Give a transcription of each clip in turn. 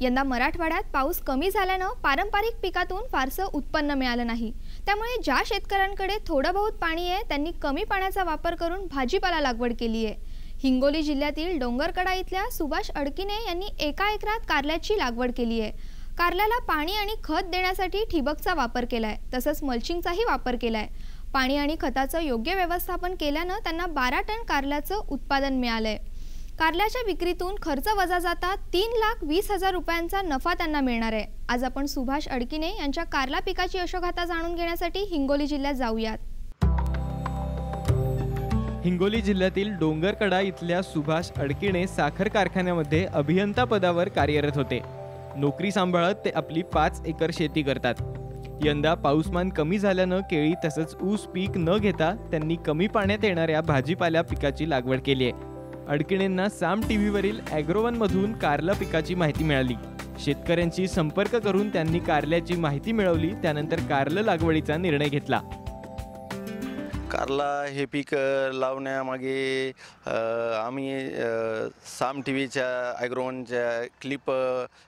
यंदा मराठवाड्यात पाऊस कमी झाल्यानं पारंपरिक पिकातून फारसं उत्पन्न मिळालं नाही। त्यामुळे ज्या शेतकऱ्यांकडे थोडं बहुत पाणी आहे त्यांनी कमी पाण्याचा वापर करून भाजीपाला लागवड केली आहे। हिंगोली जिल्ह्यातील डोंगरकडा इथल्या सुभाष अडकिने यांनी एका एकरात कारल्याची लागवड केली आहे। कारल्याला पाणी आणि खत देण्यासाठी ठिबकचा वापर केलाय, तसंच मल्चिंगचाही वापर केलाय। पाणी आणि खताचं योग्य व्यवस्थापन केल्यानं त्यांना 12 टन कारल्याचं उत्पादन मिळालंय। कारल्याच्या विक्रीतून खर्च वजा जाता 3,20,000 रुपयांचा नफा त्यांना मिळणार आहे। आज आपण सुभाष अडकिने यांच्या कारला पिकाची यशोगाथा जाणून घेण्यासाठी हिंगोली जिल्ह्यात जाऊयात। हिंगोली जिल्ह्यातील डोंगरकडा इथल्या सुभाष अडकिने साखर कारखान्यामध्ये अभियंता पदावर कार्यरत होते। नोकरी सांभाळत ते आपली 5 एकर शेती करतात। यंदा पाऊसमान कमी झाल्यानं केळी तसंच ऊस पीक न घेता त्यांनी कमी पाण्यात येणाऱ्या भाजीपाला पिकाची लागवड केली आहे। अडकिणेंना साम टीव्हीवरील ॲग्रोवन मधून कारला पिकाची माहिती मिळाली। शेतकऱ्यांशी संपर्क करून त्यांनी कारल्याची माहिती मिळवली, त्यानंतर कारलं लागवडीचा निर्णय घेतला। कारला हे पीक लावण्यामागे आम्ही साम टीव्हीच्या ॲग्रोवनच्या क्लिप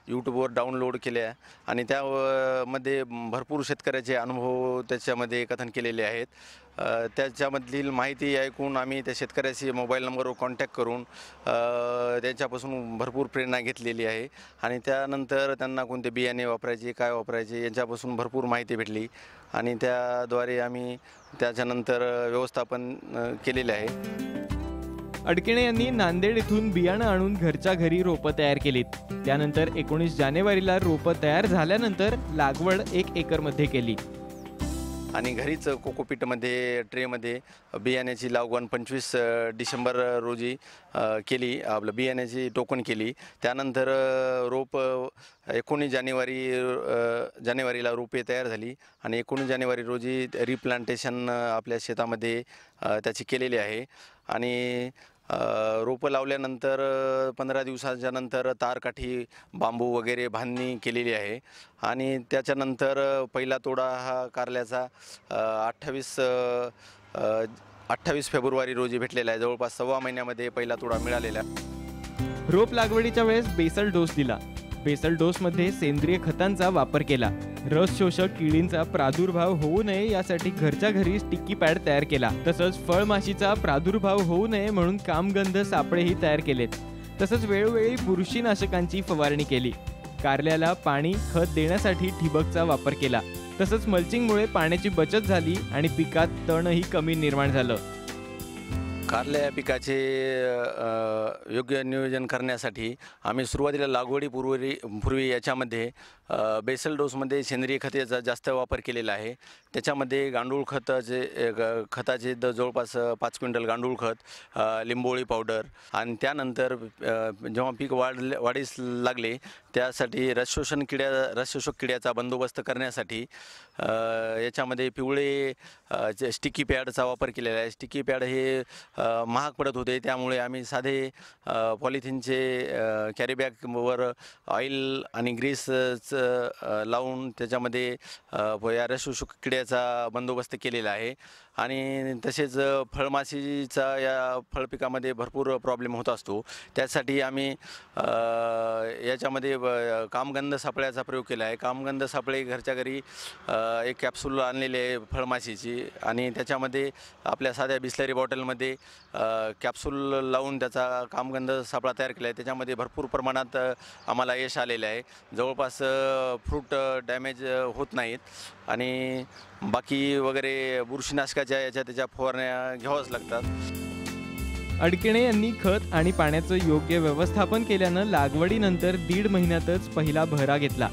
यूट्यूबवर डाउनलोड केल्या आणि त्यामध्ये भरपूर शेतकऱ्याचे अनुभव त्याच्यामध्ये कथन केलेले आहेत। त्याच्यामधील माहिती ऐकून आम्ही त्या शेतकऱ्याशी मोबाईल नंबरवर कॉन्टॅक्ट करून त्यांच्यापासून भरपूर प्रेरणा घेतलेली आहे आणि त्यानंतर त्यांना कोणते बियाणे वापरायचे, काय वापरायचे यांच्यापासून भरपूर माहिती भेटली आणि त्याद्वारे आम्ही त्याच्यानंतर व्यवस्थापन केलेले आहे। अडकिणे यांनी नांदेड इथून बियाणं आणून घरच्या घरी रोपं तयार केलीत। त्यानंतर 19 जानेवारीला रोपं तयार झाल्यानंतर लागवड 1 एकरमध्ये केली आणि घरीच कोकोपीटमध्ये ट्रेमध्ये बियाण्याची लागवड 25 डिसेंबर रोजी केली। आपलं बियाण्याची टोकन केली। त्यानंतर रोप 19 जानेवारीला रोपे तयार झाली आणि 19 जानेवारी रोजी रिप्लांटेशन आपल्या शेतामध्ये त्याची केलेली आहे आणि रोपं लावल्यानंतर 15 दिवसाच्या नंतर तारकाठी बांबू वगैरे बांधणी केलेली आहे आणि त्याच्यानंतर पहिला तोडा हा कारल्याचा 28 फेब्रुवारी रोजी भेटलेला आहे। जवळपास 1.25 महिन्यामध्ये पहिला तोडा मिळालेला आहे। रोप लागवडीच्या वेळेस बेसल डोस दिला। बेसल डोसमध्ये सेंद्रिय खतांचा वापर केला। रस शोषक किडींचा प्रादुर्भाव होऊ नये यासाठी घरच्या घरी स्टिकी पॅड तयार केला। तसंच फळमाशीचा प्रादुर्भाव होऊ नये म्हणून कामगंध सापळेही तयार केलेत। तसंच वेळोवेळी बुरशीनाशकांची फवारणी केली। कारल्याला पाणी खत देण्यासाठी ठिबकचा वापर केला। तसंच मल्चिंगमुळे पाण्याची बचत झाली आणि पिकात तणही कमी निर्माण झालं। कारल्या या पिकाचे योग्य नियोजन करण्यासाठी आम्ही सुरुवातीला लागवडीपूर्वी याच्यामध्ये बेसल डोसमध्ये सेंद्रिय खताचा जास्त वापर केलेला आहे। त्याच्यामध्ये गांडूळ खताचे जवळपास 5 क्विंटल गांडूळ खत, लिंबोळी पावडर आणि त्यानंतर जेव्हा पीक वाढीस लागले त्यासाठी रसशोषक किड्याचा बंदोबस्त करण्यासाठी याच्यामध्ये पिवळे स्टिकी पॅडचा वापर केलेला आहे। स्टिकी पॅड हे महाग पडत होते, त्यामुळे आम्ही साधे पॉलिथिनचे कॅरीबॅगवर ऑइल आणि ग्रीस लावून त्याच्यामध्ये या रसशोषक किड्याचा बंदोबस्त केलेला आहे आणि तसेच फळमाशीचा या फळपिकामध्ये भरपूर प्रॉब्लेम होत असतो। त्यासाठी आम्ही याच्यामध्ये कामगंध सापळ्याचा प्रयोग केला आहे। कामगंध सापळे घरच्या घरी एक कॅप्सूल आणलेली आहे फळमाशीची आणि त्याच्यामध्ये आपल्या साध्या बिस्लरी बॉटलमध्ये कॅप्सूल लावून त्याचा कामगंध सापळा तयार केला आहे। त्याच्यामध्ये भरपूर प्रमाणात आम्हाला यश आलेलं आहे। जवळपास फ्रूट डॅमेज होत नाहीत आणि बाकी वगैरे बुरशीनाशकाच्या त्याच्या फवारण्या घ्याव्याच लागतात। अडकिणे यांनी खत आणि पाण्याचं योग्य व्यवस्थापन केल्यानं लागवडीनंतर 1.5 महिन्यातच पहिला बहरा घेतला।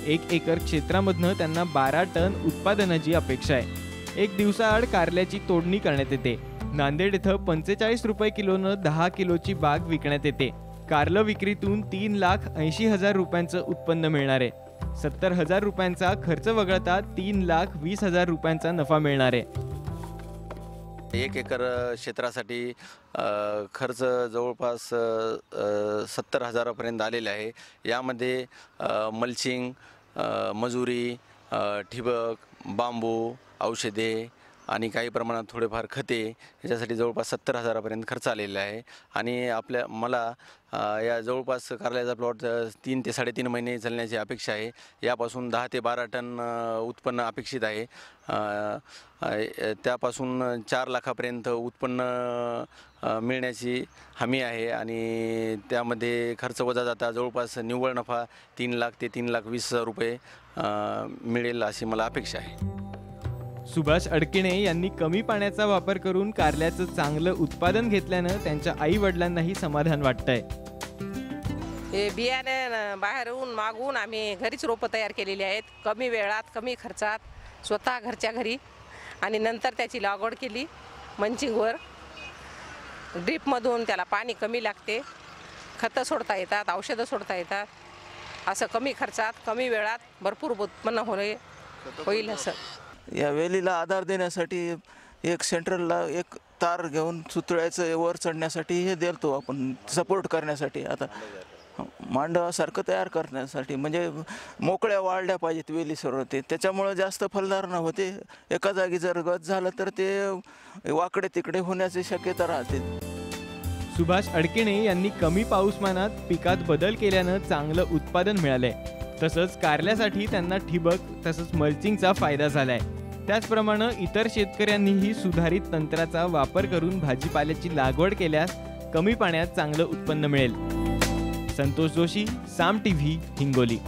1 एकर क्षेत्रामधनं त्यांना 12 टन उत्पादनाची अपेक्षा आहे। 1 दिवसाआड कारल्याची तोडणी करण्यात येते। नांदेड इथं 45 रुपये किलोनं 10 किलोची बाग विकण्यात येते। कारलं विक्रीतून 3,80,000 रुपयांचं उत्पन्न मिळणार आहे। 70,000 रुपयांचा खर्च वगळता 3,20,000 रुपयांचा नफा मिळणार आहे। 1 एकर क्षेत्रासाठी खर्च जवळपास 70,000पर्यंत आलेला आहे। यामध्ये मल्चिंग, मजुरी, ठिबक, बांबू, औषधे आणि काही प्रमाणात थोडेफार खते याच्यासाठी जवळपास 70,000पर्यंत खर्च आलेला आहे. आणि मला या जवळपास कारल्याचा प्लॉट 3 ते 3.5 महिने चालण्याची अपेक्षा आहे. यापासून 10 ते 12 टन उत्पन्न अपेक्षित आहे. त्यापासून 4 लाखापर्यंत उत्पन्न मिळण्याची हमी आहे. आणि त्यामध्ये खर्च वजा जाता जवळपास निव्वळ नफा 3 लाख ते 3,20,000 रुपये मिळेल अशी मला अपेक्षा आहे. सुभाष अडकिणे यांनी कमी पाण्याचा वापर करून कारल्याचं चांगलं उत्पादन घेतल्यानं त्यांच्या आई वडिलांनाही समाधान वाटतंय. हे बियाणे बाहेरून मागवून आम्ही घरीच रोपं तयार केलेली आहेत. कमी वेळात कमी खर्चात स्वतः घरच्या घरी, आणि नंतर त्याची लागवड केली मंचिंगवर. ड्रीपमधून त्याला पाणी कमी लागते, खतं सोडता येतात, औषधं सोडता येतात. असं कमी खर्चात कमी वेळात भरपूर उत्पन्न होईल. असं या वेलीला आधार देण्यासाठी एक सेंट्रलला एक तार घेऊन सुतळ्याचं वर चढण्यासाठी हे देतो आपण, सपोर्ट करण्यासाठी. आता मांडवासारखं तयार करण्यासाठी, म्हणजे मोकळ्या वाढल्या पाहिजेत वेली सर्व, त्याच्यामुळं जास्त फलधारणा होते. एका जागी जर गत झालं तर ते वाकडे तिकडे होण्याची शक्यता राहते. सुभाष अडकिणे यांनी कमी पाऊसमानात पिकात बदल केल्यानं चांगलं उत्पादन मिळालंय. तसंच कारल्यासाठी त्यांना ठिबक तसंच मल्चिंगचा फायदा झालाय. त्याचप्रमाणे इतर शेतकऱ्यांनीही सुधारित तंत्राचा वापर करून भाजीपाल्याची लागवड केल्यास कमी पाण्यात चांगलं उत्पन्न मिळेल. संतोष जोशी, साम टीव्ही, हिंगोली.